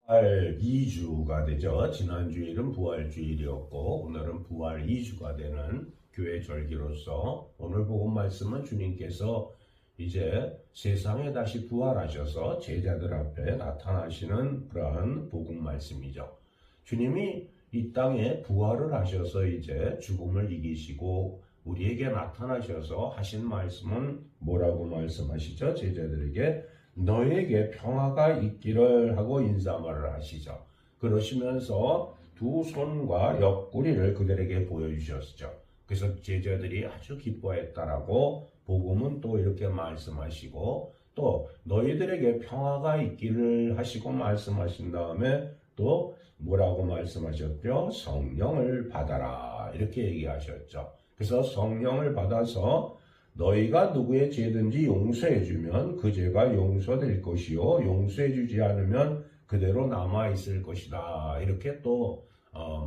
부활 2주가 되죠. 지난주일은 부활주일이었고 오늘은 부활 2주가 되는 교회 절기로서 오늘 복음 말씀은 주님께서 이제 세상에 다시 부활하셔서 제자들 앞에 나타나시는 그러한 복음 말씀이죠. 주님이 이 땅에 부활을 하셔서 이제 죽음을 이기시고 우리에게 나타나셔서 하신 말씀은 뭐라고 말씀하시죠? 제자들에게 너에게 평화가 있기를 하고 인사말을 하시죠. 그러시면서 두 손과 옆구리를 그들에게 보여주셨죠. 그래서 제자들이 아주 기뻐했다라고 복음은 또 이렇게 말씀하시고 또 너희들에게 평화가 있기를 하시고 말씀하신 다음에 또 뭐라고 말씀하셨죠? 성령을 받아라 이렇게 얘기하셨죠. 그래서 성령을 받아서 너희가 누구의 죄든지 용서해주면 그 죄가 용서될 것이요 용서해주지 않으면 그대로 남아있을 것이다. 이렇게 또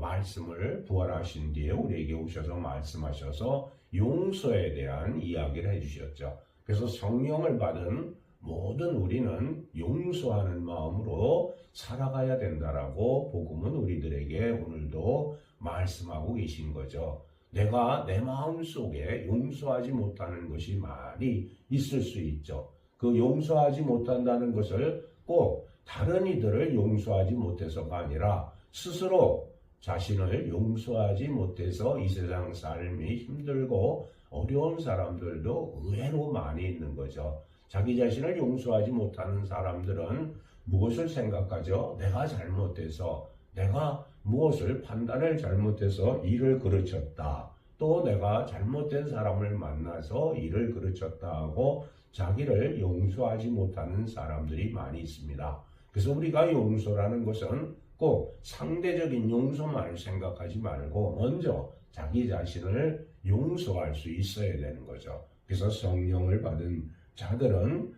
말씀을 부활하신 뒤에 우리에게 오셔서 말씀하셔서 용서에 대한 이야기를 해주셨죠. 그래서 성령을 받은 모든 우리는 용서하는 마음으로 살아가야 된다라고 복음은 우리들에게 오늘도 말씀하고 계신 거죠. 내가 내 마음속에 용서하지 못하는 것이 많이 있을 수 있죠. 그 용서하지 못한다는 것을 꼭 다른 이들을 용서하지 못해서가 아니라 스스로 자신을 용서하지 못해서 이 세상 삶이 힘들고 어려운 사람들도 의외로 많이 있는 거죠. 자기 자신을 용서하지 못하는 사람들은 무엇을 생각하죠? 내가 잘못해서 내가 무엇을 판단을 잘못해서 일을 그르쳤다. 또 내가 잘못된 사람을 만나서 일을 그르쳤다 하고 자기를 용서하지 못하는 사람들이 많이 있습니다. 그래서 우리가 용서라는 것은 꼭 상대적인 용서만 생각하지 말고 먼저 자기 자신을 용서할 수 있어야 되는 거죠. 그래서 성령을 받은 자들은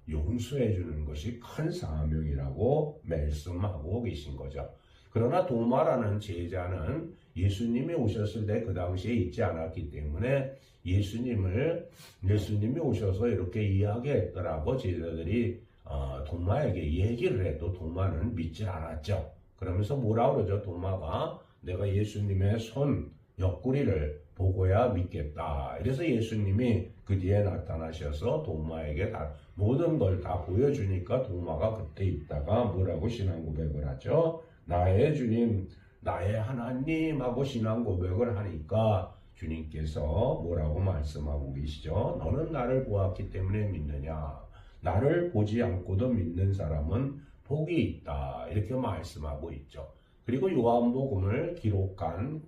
용서해 주는 것이 큰 사명이라고 말씀하고 계신 거죠. 그러나 도마라는 제자는 예수님이 오셨을 때 그 당시에 있지 않았기 때문에 예수님이 오셔서 이렇게 이야기했더라고 제자들이 도마에게 얘기를 해도 도마는 믿질 않았죠. 그러면서 뭐라 그러죠? 도마가 내가 예수님의 손 옆구리를 보고야 믿겠다. 이래서 예수님이 그 뒤에 나타나셔서 도마에게 모든 걸 다 보여주니까 도마가 그때 있다가 뭐라고 신앙 고백을 하죠? 나의 주님, 나의 하나님 하고 신앙 고백을 하니까 주님께서 뭐라고 말씀하고 계시죠? 너는 나를 보았기 때문에 믿느냐? 나를 보지 않고도 믿는 사람은 복이 있다. 이렇게 말씀하고 있죠. 그리고 요한복음을 기록한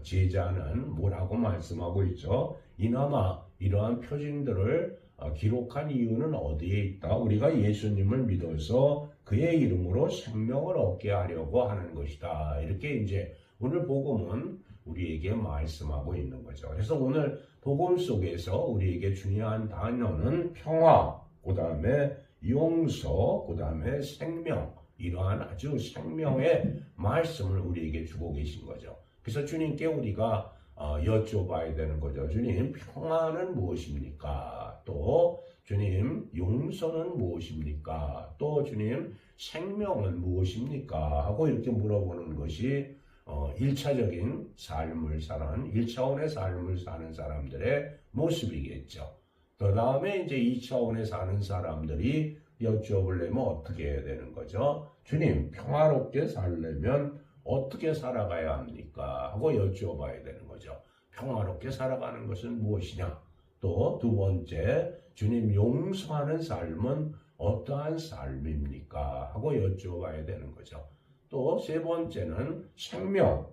제자는 뭐라고 말씀하고 있죠? 이나마 이러한 표징들을 기록한 이유는 어디에 있다? 우리가 예수님을 믿어서 그의 이름으로 생명을 얻게 하려고 하는 것이다. 이렇게 이제 오늘 복음은 우리에게 말씀하고 있는 거죠. 그래서 오늘 복음 속에서 우리에게 중요한 단어는 평화, 그 다음에 용서, 그 다음에 생명, 이러한 아주 생명의 말씀을 우리에게 주고 계신 거죠. 그래서 주님께 우리가 여쭤봐야 되는 거죠. 주님, 평화는 무엇입니까? 또 주님, 용서는 무엇입니까? 또 주님, 생명은 무엇입니까? 하고 이렇게 물어보는 것이 1차적인 삶을 사는 1차원의 삶을 사는 사람들의 모습이겠죠. 그 다음에 이제 2차원에 사는 사람들이 여쭤보려면 어떻게 해야 되는 거죠? 주님, 평화롭게 살려면 어떻게 살아가야 합니까? 하고 여쭤봐야 되는 거죠. 평화롭게 살아가는 것은 무엇이냐? 또 두 번째, 주님 용서하는 삶은 어떠한 삶입니까? 하고 여쭤봐야 되는 거죠. 또 세 번째는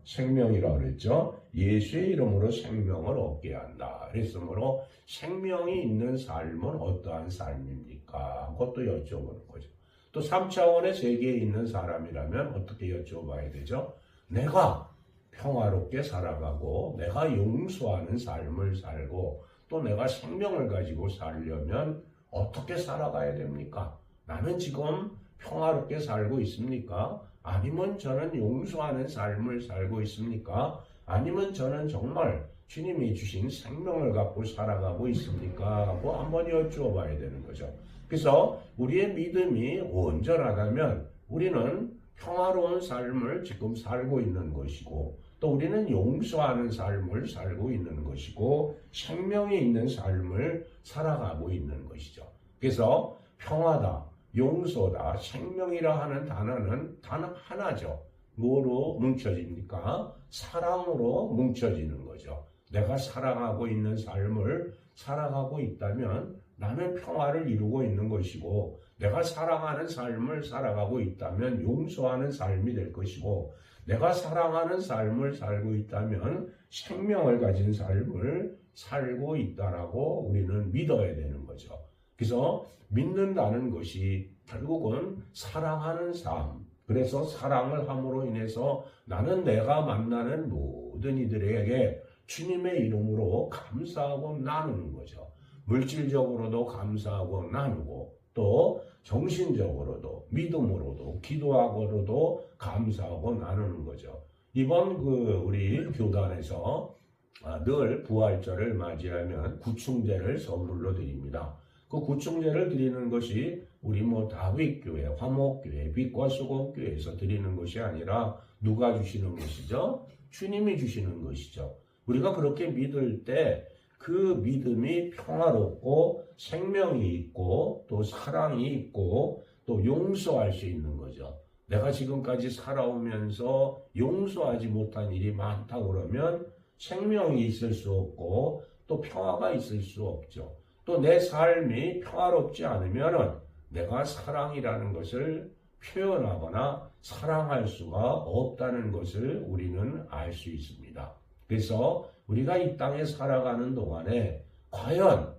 생명이라고 그랬죠. 예수의 이름으로 생명을 얻게 한다. 그랬으므로 생명이 있는 삶은 어떠한 삶입니까? 하고 또 여쭤보는 거죠. 또 3차원의 세계에 있는 사람이라면 어떻게 여쭤봐야 되죠? 내가 평화롭게 살아가고 내가 용서하는 삶을 살고 또 내가 생명을 가지고 살려면 어떻게 살아가야 됩니까? 나는 지금 평화롭게 살고 있습니까? 아니면 저는 용서하는 삶을 살고 있습니까? 아니면 저는 정말 주님이 주신 생명을 갖고 살아가고 있습니까? 하고 한번 여쭈어봐야 되는 거죠. 그래서 우리의 믿음이 온전하다면 우리는 평화로운 삶을 지금 살고 있는 것이고 또 우리는 용서하는 삶을 살고 있는 것이고 생명이 있는 삶을 살아가고 있는 것이죠. 그래서 평화다, 용서다, 생명이라 하는 단어는 단어 하나죠. 뭐로 뭉쳐집니까? 사랑으로 뭉쳐지는 거죠. 내가 사랑하고 있는 삶을 살아가고 있다면 나는 평화를 이루고 있는 것이고 내가 사랑하는 삶을 살아가고 있다면 용서하는 삶이 될 것이고 내가 사랑하는 삶을 살고 있다면 생명을 가진 삶을 살고 있다라고 우리는 믿어야 되는 거죠. 그래서 믿는다는 것이 결국은 사랑하는 삶, 그래서 사랑을 함으로 인해서 나는 내가 만나는 모든 이들에게 주님의 이름으로 감사하고 나누는 거죠. 물질적으로도 감사하고 나누고 또 정신적으로도 믿음으로도 기도하고로도 감사하고 나누는 거죠. 이번 우리 교단에서 늘 부활절을 맞이하면 구충제를 선물로 드립니다. 그 구충제를 드리는 것이 우리 다윗교회, 화목교회, 빛과 소금교회에서 드리는 것이 아니라 누가 주시는 것이죠? 주님이 주시는 것이죠. 우리가 그렇게 믿을 때 그 믿음이 평화롭고 생명이 있고 또 사랑이 있고 또 용서할 수 있는 거죠. 내가 지금까지 살아오면서 용서하지 못한 일이 많다고 그러면 생명이 있을 수 없고 또 평화가 있을 수 없죠. 또 내 삶이 평화롭지 않으면 내가 사랑이라는 것을 표현하거나 사랑할 수가 없다는 것을 우리는 알 수 있습니다. 그래서 우리가 이 땅에 살아가는 동안에 과연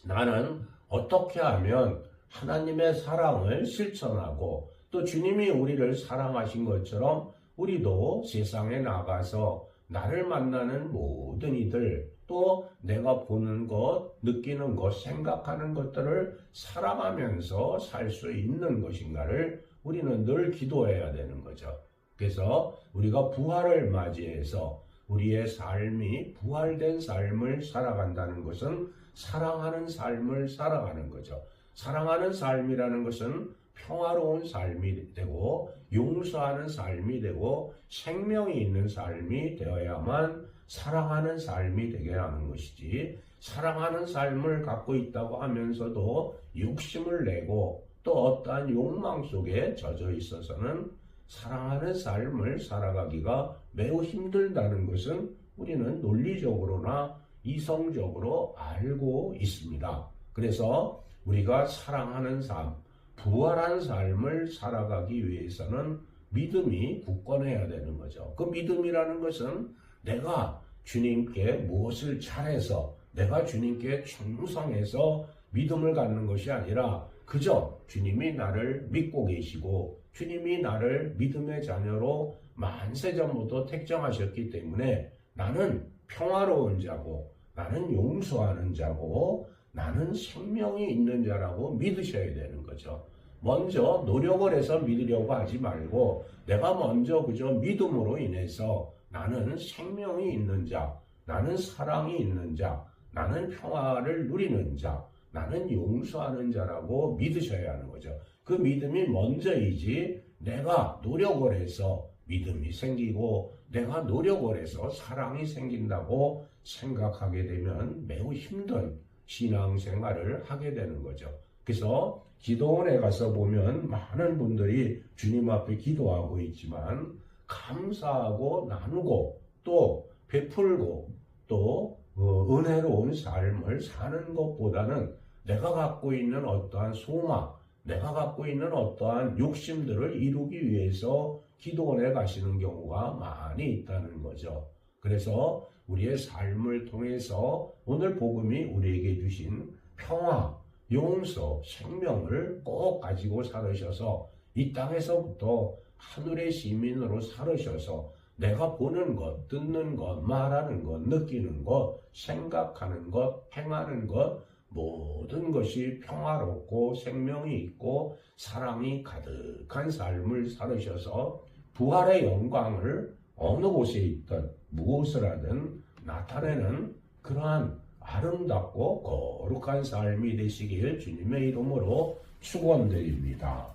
나는 어떻게 하면 하나님의 사랑을 실천하고 또 주님이 우리를 사랑하신 것처럼 우리도 세상에 나가서 나를 만나는 모든 이들 또 내가 보는 것, 느끼는 것, 생각하는 것들을 살아가면서 살 수 있는 것인가를 우리는 늘 기도해야 되는 거죠. 그래서 우리가 부활을 맞이해서 우리의 삶이 부활된 삶을 살아간다는 것은 사랑하는 삶을 살아가는 거죠. 사랑하는 삶이라는 것은 평화로운 삶이 되고 용서하는 삶이 되고 생명이 있는 삶이 되어야만 사랑하는 삶이 되게 하는 것이지 사랑하는 삶을 갖고 있다고 하면서도 욕심을 내고 또 어떠한 욕망 속에 젖어 있어서는 사랑하는 삶을 살아가기가 매우 힘들다는 것은 우리는 논리적으로나 이성적으로 알고 있습니다. 그래서 우리가 사랑하는 삶, 부활한 삶을 살아가기 위해서는 믿음이 굳건해야 되는 거죠. 그 믿음이라는 것은 내가 주님께 무엇을 잘해서 내가 주님께 충성해서 믿음을 갖는 것이 아니라 그저 주님이 나를 믿고 계시고 주님이 나를 믿음의 자녀로 만세전부터 택정하셨기 때문에 나는 평화로운 자고 나는 용서하는 자고 나는 생명이 있는 자라고 믿으셔야 되는 거죠. 먼저 노력을 해서 믿으려고 하지 말고 내가 먼저 그저 믿음으로 인해서 나는 생명이 있는 자, 나는 사랑이 있는 자, 나는 평화를 누리는 자, 나는 용서하는 자라고 믿으셔야 하는 거죠. 그 믿음이 먼저이지 내가 노력을 해서 믿음이 생기고 내가 노력을 해서 사랑이 생긴다고 생각하게 되면 매우 힘든 신앙생활을 하게 되는 거죠. 그래서 기도원에 가서 보면 많은 분들이 주님 앞에 기도하고 있지만 감사하고 나누고 또 베풀고 또 은혜로운 삶을 사는 것보다는 내가 갖고 있는 어떠한 소망, 내가 갖고 있는 어떠한 욕심들을 이루기 위해서 기도원에 가시는 경우가 많이 있다는 거죠. 그래서 우리의 삶을 통해서 오늘 복음이 우리에게 주신 평화, 용서, 생명을 꼭 가지고 살으셔서 이 땅에서부터 하늘의 시민으로 살으셔서 내가 보는 것, 듣는 것, 말하는 것, 느끼는 것, 생각하는 것, 행하는 것 모든 것이 평화롭고 생명이 있고 사랑이 가득한 삶을 살으셔서 부활의 영광을 어느 곳에 있든 무엇을 하든 나타내는 그러한 아름답고 거룩한 삶이 되시길 주님의 이름으로 축원드립니다.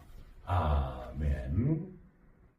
아멘. 아멘.